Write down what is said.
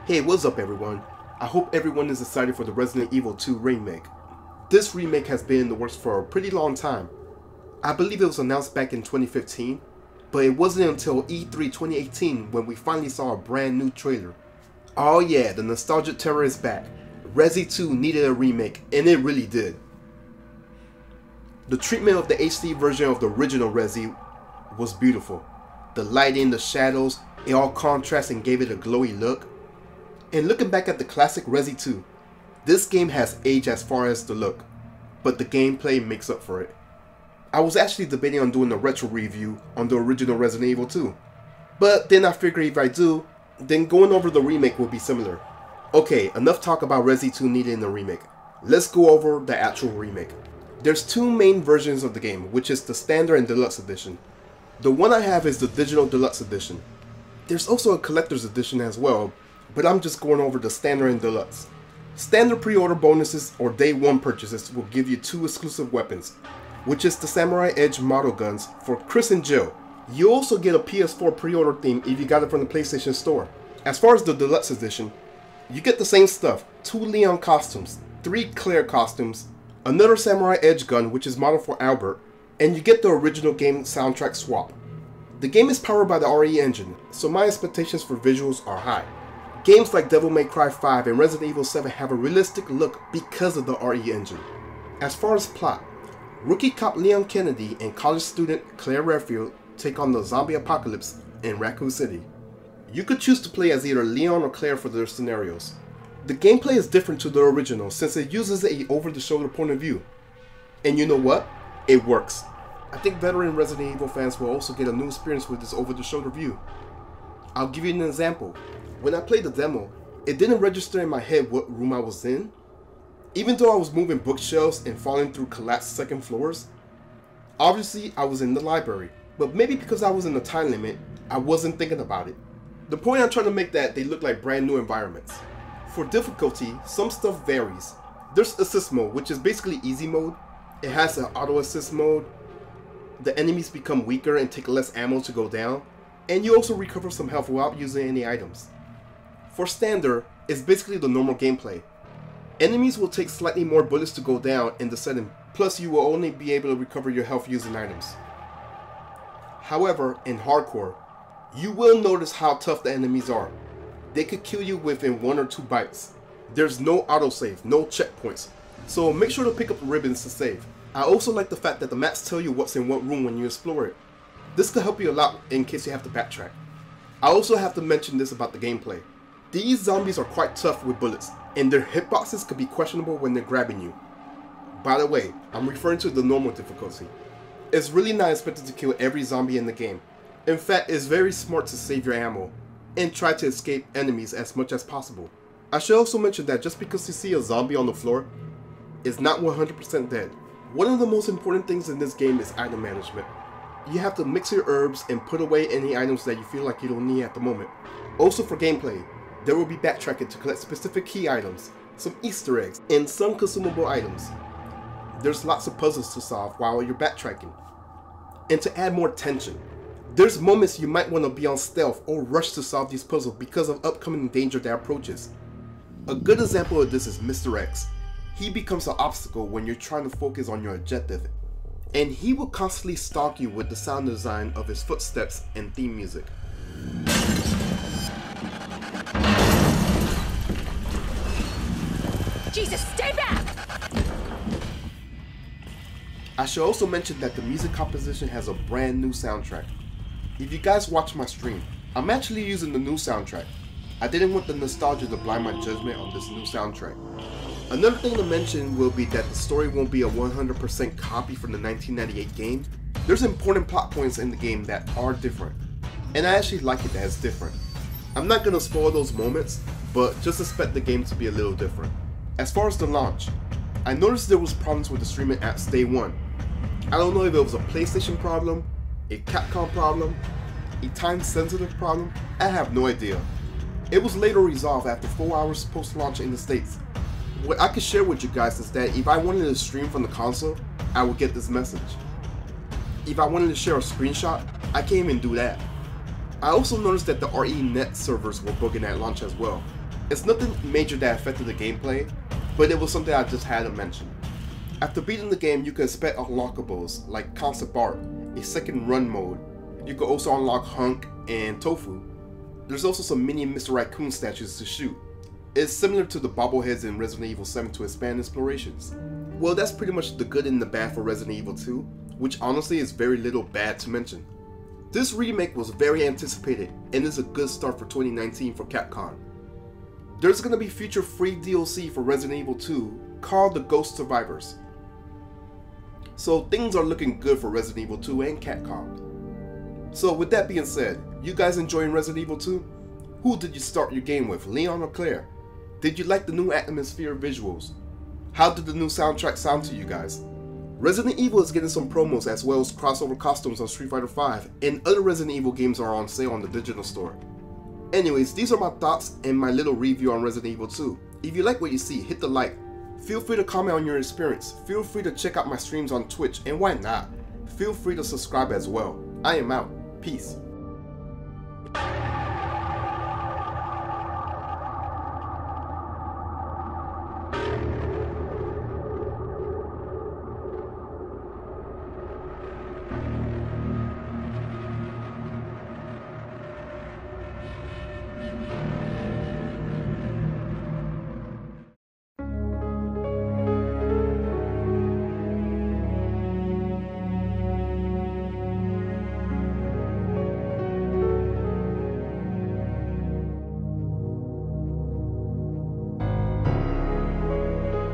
Hey, what's up everyone? I hope everyone is excited for the Resident Evil 2 remake. This remake has been in the works for a pretty long time. I believe it was announced back in 2015, but it wasn't until E3 2018 when we finally saw a brand new trailer. Oh yeah, the nostalgic terror is back. Resi 2 needed a remake, and it really did. The treatment of the HD version of the original Resi was beautiful. The lighting, the shadows, it all contrasted and gave it a glowy look. And looking back at the classic Resi 2, this game has aged as far as the look, but the gameplay makes up for it. I was actually debating on doing a retro review on the original Resident Evil 2, but then I figured if I do, then going over the remake will be similar. Okay, enough talk about Resi 2 needing a remake. Let's go over the actual remake. There's two main versions of the game, which is the Standard and Deluxe Edition. The one I have is the Digital Deluxe Edition. There's also a Collector's Edition as well, but I'm just going over the Standard and Deluxe. Standard pre-order bonuses or day one purchases will give you two exclusive weapons, which is the Samurai Edge model guns for Chris and Jill. You also get a PS4 pre-order theme if you got it from the PlayStation Store. As far as the Deluxe Edition, you get the same stuff, 2 Leon costumes, 3 Claire costumes, another Samurai Edge gun which is modeled for Albert, and you get the original game soundtrack swap. The game is powered by the RE engine, so my expectations for visuals are high. Games like Devil May Cry 5 and Resident Evil 7 have a realistic look because of the RE engine. As far as plot, rookie cop Leon Kennedy and college student Claire Redfield take on the zombie apocalypse in Raccoon City. You could choose to play as either Leon or Claire for their scenarios. The gameplay is different to the original since it uses a over-the-shoulder point of view. And you know what? It works. I think veteran Resident Evil fans will also get a new experience with this over-the-shoulder view. I'll give you an example. When I played the demo, it didn't register in my head what room I was in. Even though I was moving bookshelves and falling through collapsed second floors. Obviously, I was in the library, but maybe because I was in the time limit, I wasn't thinking about it. The point I'm trying to make that they look like brand new environments. For difficulty, some stuff varies. There's assist mode, which is basically easy mode. It has an auto assist mode. The enemies become weaker and take less ammo to go down. And you also recover some health without using any items. For Standard, it's basically the normal gameplay. Enemies will take slightly more bullets to go down in the setting, plus you will only be able to recover your health using items. However, in Hardcore, you will notice how tough the enemies are. They could kill you within 1 or 2 bites. There's no autosave, no checkpoints, so make sure to pick up the ribbons to save. I also like the fact that the maps tell you what's in what room when you explore it. This could help you a lot in case you have to backtrack. I also have to mention this about the gameplay. These zombies are quite tough with bullets, and their hitboxes could be questionable when they're grabbing you. By the way, I'm referring to the normal difficulty. It's really not expected to kill every zombie in the game. In fact, it's very smart to save your ammo, and try to escape enemies as much as possible. I should also mention that just because you see a zombie on the floor, it's not 100% dead. One of the most important things in this game is item management. You have to mix your herbs and put away any items that you feel like you don't need at the moment. Also for gameplay, there will be backtracking to collect specific key items, some Easter eggs, and some consumable items. There's lots of puzzles to solve while you're backtracking. And to add more tension, there's moments you might want to be on stealth or rush to solve these puzzles because of upcoming danger that approaches. A good example of this is Mr. X. He becomes an obstacle when you're trying to focus on your objective, and he will constantly stalk you with the sound design of his footsteps and theme music. Jesus, stay back! I should also mention that the music composition has a brand new soundtrack. If you guys watch my stream, I'm actually using the new soundtrack. I didn't want the nostalgia to blind my judgment on this new soundtrack. Another thing to mention will be that the story won't be a 100% copy from the 1998 game. There's important plot points in the game that are different, and I actually like it that it's different. I'm not gonna spoil those moments, but just expect the game to be a little different. As far as the launch, I noticed there was problems with the streaming apps day one. I don't know if it was a PlayStation problem, a Capcom problem, a time-sensitive problem, I have no idea. It was later resolved after 4 hours post-launch in the States. What I could share with you guys is that if I wanted to stream from the console, I would get this message. If I wanted to share a screenshot, I can't even do that. I also noticed that the RE net servers were bugging at launch as well. It's nothing major that affected the gameplay, but it was something I just had to mention. After beating the game, you can expect unlockables like concept art, a second run mode. You can also unlock Hunk and Tofu. There's also some mini Mr. Raccoon statues to shoot. It's similar to the bobbleheads in Resident Evil 7 to expand explorations. Well, that's pretty much the good and the bad for Resident Evil 2, which honestly is very little bad to mention. This remake was very anticipated and is a good start for 2019 for Capcom. There's going to be future free DLC for Resident Evil 2 called The Ghost Survivors. So things are looking good for Resident Evil 2 and Capcom. So with that being said, you guys enjoying Resident Evil 2? Who did you start your game with, Leon or Claire? Did you like the new atmosphere visuals? How did the new soundtrack sound to you guys? Resident Evil is getting some promos as well as crossover costumes on Street Fighter V, and other Resident Evil games are on sale on the digital store. Anyways, these are my thoughts and my little review on Resident Evil 2. If you like what you see, hit the like. Feel free to comment on your experience. Feel free to check out my streams on Twitch, and why not? Feel free to subscribe as well. I am out. Peace.